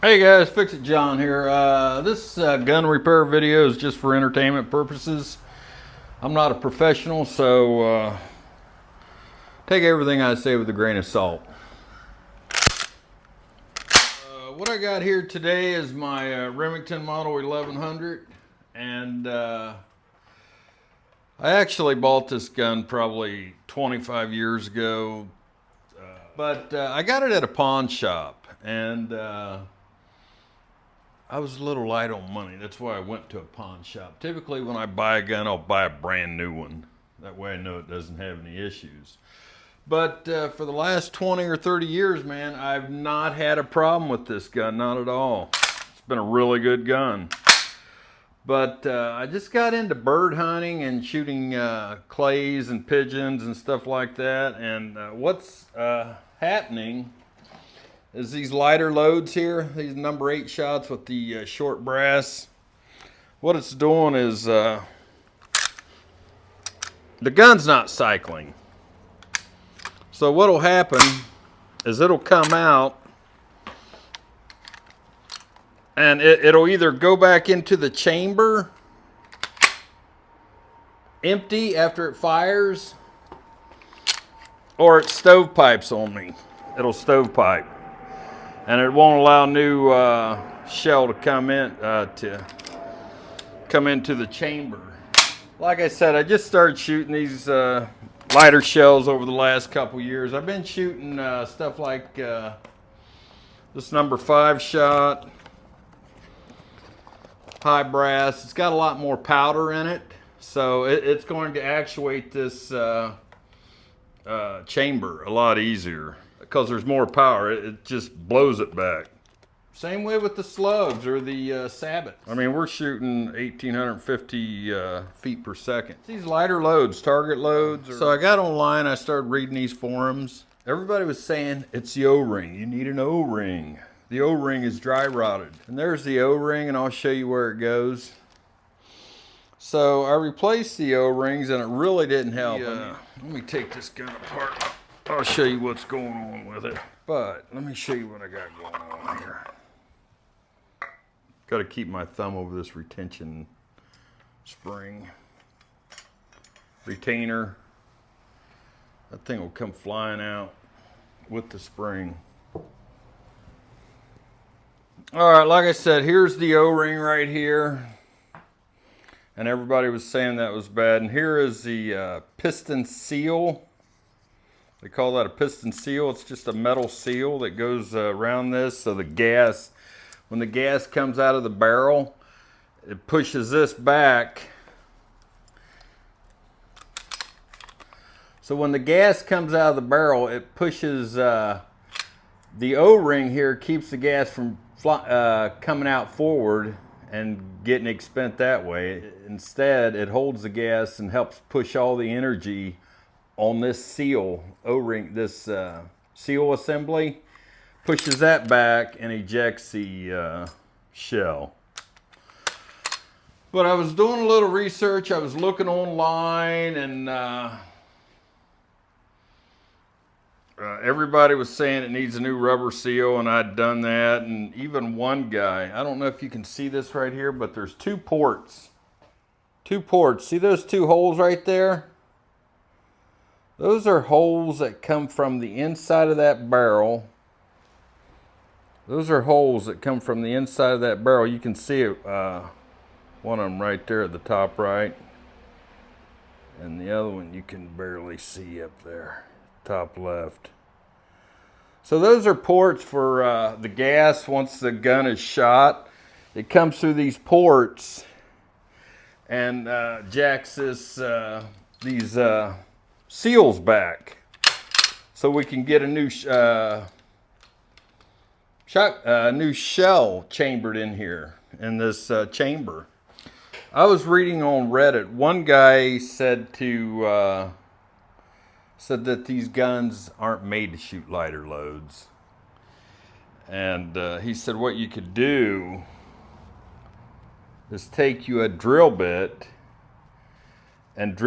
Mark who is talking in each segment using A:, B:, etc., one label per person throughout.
A: Hey guys, Fix It John here. This gun repair video is just for entertainment purposes. I'm not a professional, so take everything I say with a grain of salt. What I got here today is my Remington Model 1100, and I actually bought this gun probably 25 years ago, but I got it at a pawn shop, and I was a little light on money. That's why I went to a pawn shop. Typically, when I buy a gun, I'll buy a brand new one. That way I know it doesn't have any issues. But for the last 20 or 30 years, man, I've not had a problem with this gun, not at all. It's been a really good gun. But I just got into bird hunting and shooting clays and pigeons and stuff like that. And what's happening is these lighter loads here, these number 8 shots with the short brass. What it's doing is the gun's not cycling. So what'll happen is it'll come out and it'll either go back into the chamber empty after it fires, or it stovepipes on me. It'll stovepipe. And it won't allow new shell to come into the chamber. Like I said, I just started shooting these lighter shells over the last couple years. I've been shooting stuff like this number 5 shot, high brass. It's got a lot more powder in it, so it's going to actuate this chamber a lot easier. Because there's more power, it just blows it back. Same way with the slugs or the sabots. I mean, we're shooting 1,850 feet per second. These lighter loads, target loads. So I got online, I started reading these forums. Everybody was saying it's the O-ring. You need an O-ring. The O-ring is dry rotted. And there's the O-ring, and I'll show you where it goes. So I replaced the O-rings, and it really didn't help. Let me take this gun apart. I'll show you what's going on with it. But let me show you what I got going on here. Got to keep my thumb over this retention spring. Retainer. That thing will come flying out with the spring. Alright, like I said, here's the O-ring right here. And everybody was saying that was bad. And here is the piston seal. They call that a piston seal. It's just a metal seal that goes around this, so the gas, when the gas comes out of the barrel, it pushes this back. So when the gas comes out of the barrel, it pushes the O-ring here, keeps the gas from coming out forward and getting expent that way. Instead, it holds the gas and helps push all the energy on this seal O-ring, this seal assembly, pushes that back and ejects the shell. But I was doing a little research. I was looking online, and everybody was saying it needs a new rubber seal, and I'd done that. And even one guy, I don't know if you can see this right here, but there's 2 ports. 2 ports. See those 2 holes right there? Those are holes that come from the inside of that barrel. Those are holes that come from the inside of that barrel. You can see it, one of them right there at the top right. And the other one you can barely see up there, top left. So those are ports for the gas once the gun is shot. It comes through these ports and jacks these seals back, so we can get a new new shell chambered in here in this chamber. I was reading on Reddit. One guy said that these guns aren't made to shoot lighter loads, and he said what you could do is take you a drill bit and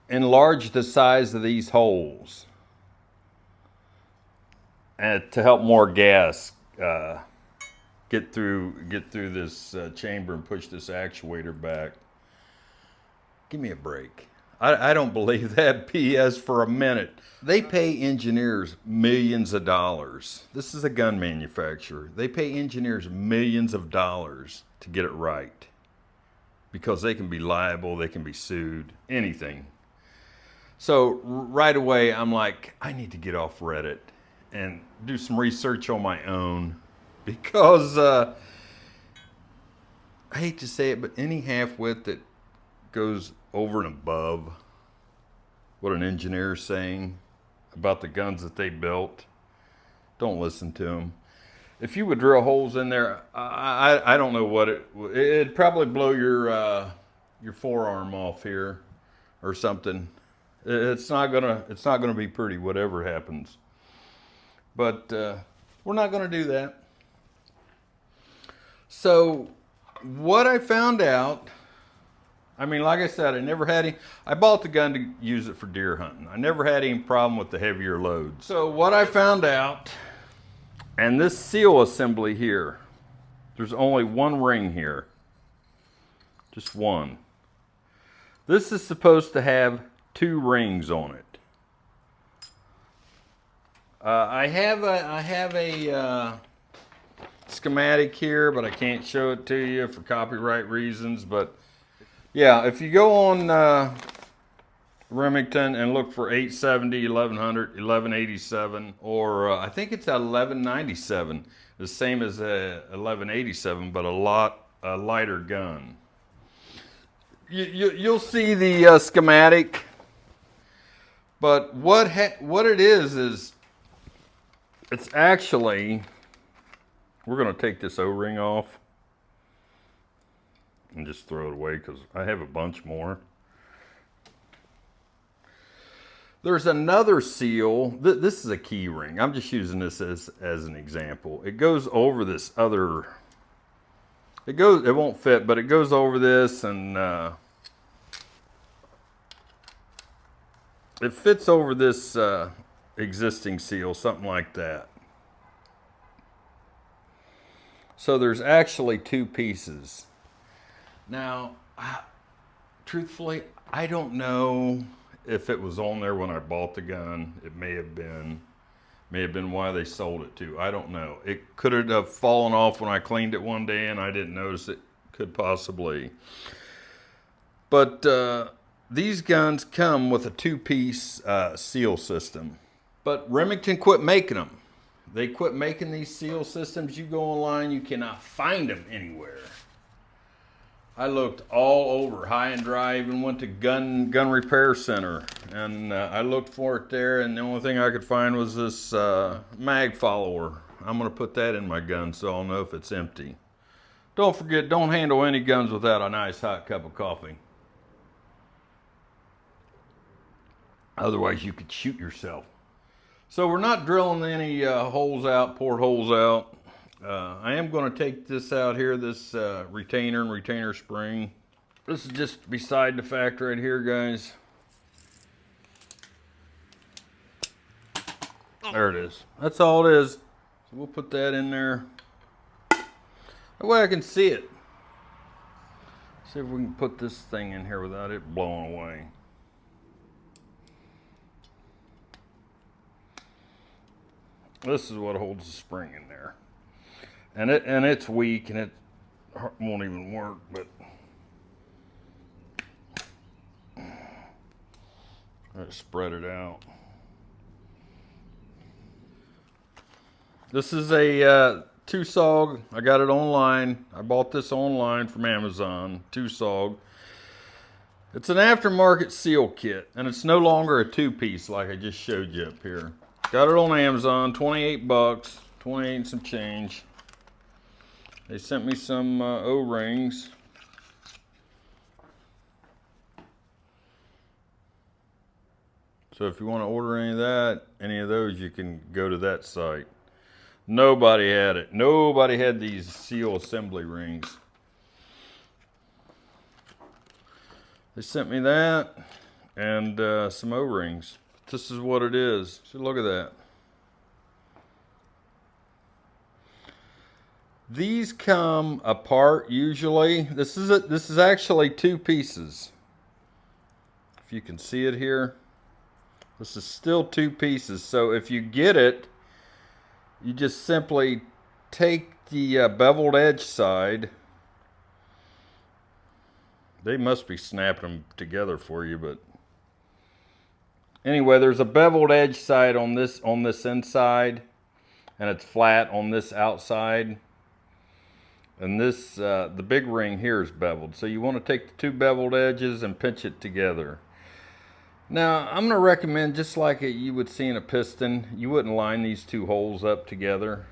A: enlarge the size of these holes and to help more gas get through this chamber and push this actuator back. Give me a break. I don't believe that BS for a minute. They pay engineers millions of dollars. This is a gun manufacturer. They pay engineers millions of dollars to get it right, because they can be liable, they can be sued, anything. So right away, I'm like, I need to get off Reddit and do some research on my own, because I hate to say it, but any half-wit that goes over and above what an engineer is saying about the guns that they built, don't listen to them. If you would drill holes in there, I don't know what it'd probably blow your forearm off here or something. It's not gonna be pretty, whatever happens. But we're not gonna do that. So what I found out, I mean, like I said, I bought the gun to use it for deer hunting. I never had any problem with the heavier loads. So what I found out, and this seal assembly here, there's only one ring here. Just one. This is supposed to have 2 rings on it. I have a schematic here, but I can't show it to you for copyright reasons. But yeah, if you go on Remington and look for 870, 1100, 1187, or I think it's a 1197, the same as a 1187, but a lighter gun. You'll see the schematic, but what it is it's actually, we're going to take this O-ring off and just throw it away because I have a bunch more. There's another seal. This is a key ring. I'm just using this as an example. It goes over this other, it won't fit, but it goes over this, and it fits over this existing seal, something like that. So there's actually 2 pieces. Now, truthfully, I don't know if it was on there when I bought the gun. It may have been why they sold it to. I don't know. It could have fallen off when I cleaned it one day and I didn't notice it. Could possibly. But these guns come with a 2-piece seal system. But Remington quit making them. They quit making these seal systems. You go online, you cannot find them anywhere. I looked all over, high and dry. Even went to gun repair center, and I looked for it there, and the only thing I could find was this mag follower. I'm going to put that in my gun so I'll know if it's empty. Don't forget, don't handle any guns without a nice hot cup of coffee. Otherwise you could shoot yourself. So we're not drilling any holes out, portholes out. I am going to take this out here, this retainer and retainer spring. This is just beside the fact right here, guys. There it is. That's all it is. So we'll put that in there. That way I can see it. See if we can put this thing in here without it blowing away. This is what holds the spring in there. And it's weak and it won't even work, but let's spread it out. This is a Tusog. I got it online. I bought this online from Amazon. Tusog. It's an aftermarket seal kit, and it's no longer a 2-piece like I just showed you up here. Got it on Amazon, 28 bucks, 28 and some change. They sent me some O-rings. So if you want to order any of those, you can go to that site. Nobody had it. Nobody had these seal assembly rings. They sent me that and some O-rings. This is what it is. So look at that. These come apart usually. This is actually two pieces. If you can see it here, this is still two pieces. So if you get it, you just simply take the beveled edge side. They must be snapping them together for you, but anyway, there's a beveled edge side on this inside, and it's flat on this outside. And this, the big ring here is beveled. So you want to take the two beveled edges and pinch it together. Now, I'm going to recommend, just like you would see in a piston, you wouldn't line these two holes up together,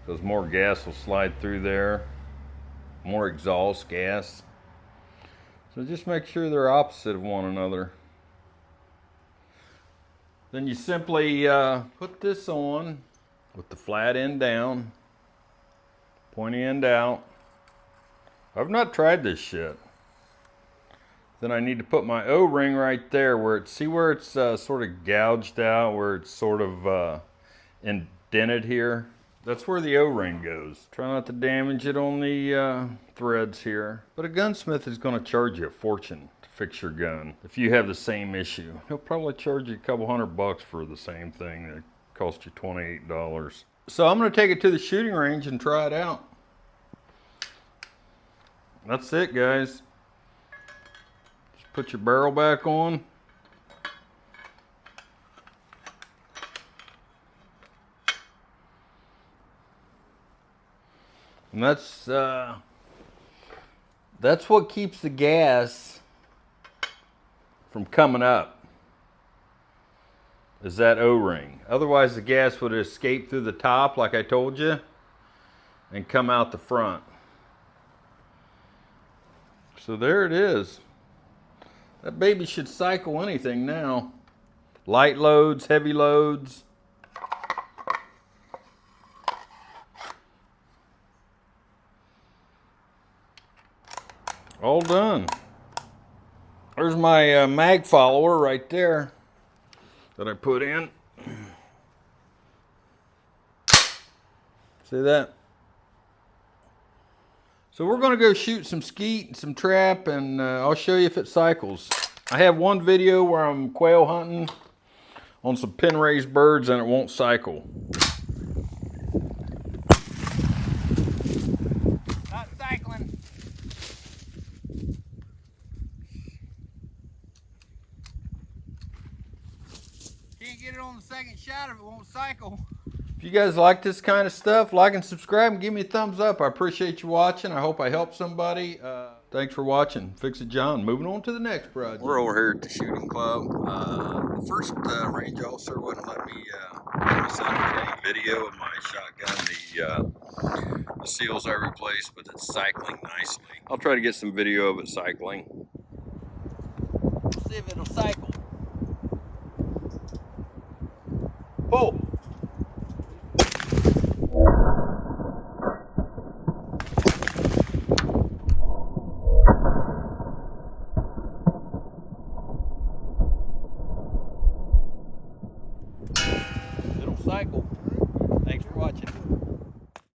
A: because more gas will slide through there, more exhaust gas. So just make sure they're opposite of one another. Then you simply put this on with the flat end down, pointy end out. I've not tried this shit. Then I need to put my O-ring right there where it's, see where it's sort of gouged out, where it's sort of indented here? That's where the O-ring goes. Try not to damage it on the threads here. But a gunsmith is going to charge you a fortune to fix your gun if you have the same issue. He'll probably charge you a couple $100 for the same thing that cost you $28. So I'm going to take it to the shooting range and try it out. That's it, guys. Just put your barrel back on. And that's what keeps the gas from coming up, is that O-ring. Otherwise the gas would escape through the top like I told you and come out the front. So there it is. That baby should cycle anything now. Light loads, heavy loads. All done. There's my mag follower right there that I put in. See that? So we're going to go shoot some skeet and some trap, and I'll show you if it cycles. I have one video where I'm quail hunting on some pin raised birds and it won't cycle. Not cycling. Can't get it on the second shot if it won't cycle. If you guys like this kind of stuff, like and subscribe and give me a thumbs up. I appreciate you watching. I hope I helped somebody. Thanks for watching. Fix It John. Moving on to the next project. We're over here at the shooting club. The first range officer wouldn't let me get any video of my shotgun. The seals I replaced, but it's cycling nicely. I'll try to get some video of it cycling. See if it'll cycle. Pull.